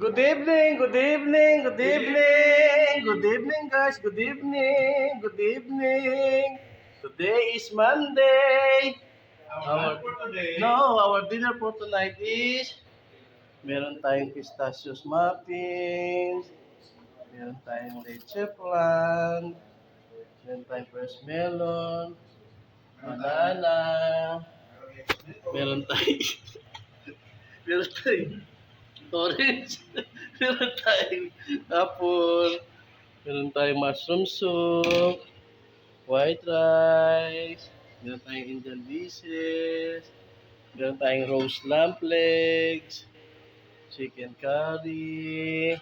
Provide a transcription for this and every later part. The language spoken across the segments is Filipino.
Good evening, good evening, good evening, good evening guys, good evening, good evening. Today is Monday. Our dinner for tonight is meron tayong pistachios muffins, meron tayong leche flan, meron tayong fresh melon, banana, meron tayong meron tayong orange, meron tayong apple, meron tayong mushroom soup, white rice, meron tayong Indian dishes, meron tayong roast lamb legs, chicken curry,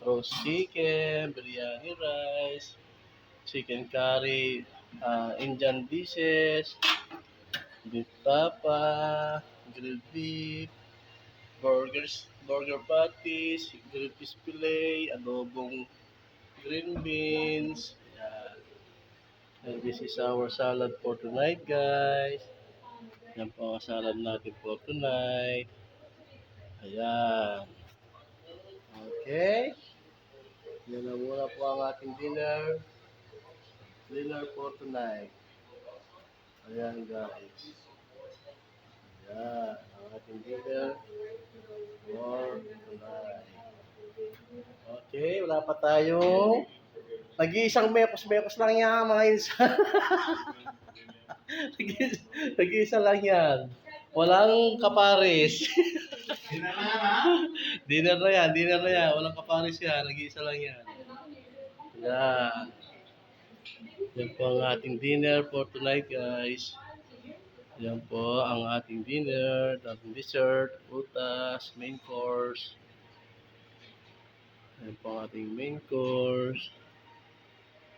roast chicken, biryani rice, chicken curry, Indian dishes, beef tapa, grilled beef, burger patties, grilled fish fillet, adobong green beans. Yan. And this is our salad for tonight, guys. Yan po ang salad natin for tonight. Ayan. Okay. Yan na muna po ang ating dinner. Dinner for tonight. Ayan, guys. Ayan. Ang ating dinner for tonight. Okay. Wala pa tayong nag-iisang mekos-mekos lang yan, mga insan. Nag-iisa lang yan. Walang kapares. Dinner na yan, dinner na yan. Walang kapares yan, nag-iisa lang yan. Yan. Yan po ang ating dinner for tonight, guys. Yan po ang ating dinner, ating dessert, putas, main course. Yan po ang ating main course.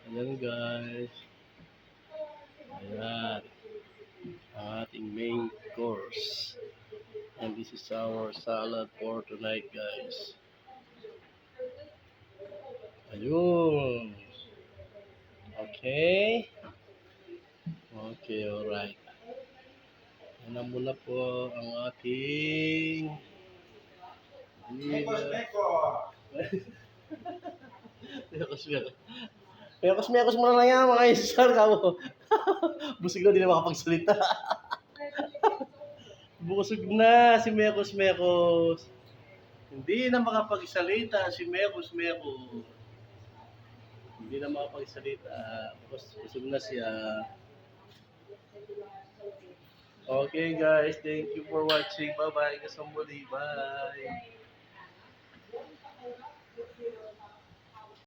Ayan, guys. Ayan. Ang ating main course. And this is our salad for tonight, guys. Ayun. Okay. Okay, alright. Yan na muna po ang ating dinner. Mekos mo na lang yan, mga isar ka mo. Busog na, di na makapagsalita. Busog na si Mekos. Hindi na makapagsalita si Mekos. Hindi na makapagsalita. Busog na siya. Okay guys, thank you for watching. Bye-bye. Kasambuli. Bye.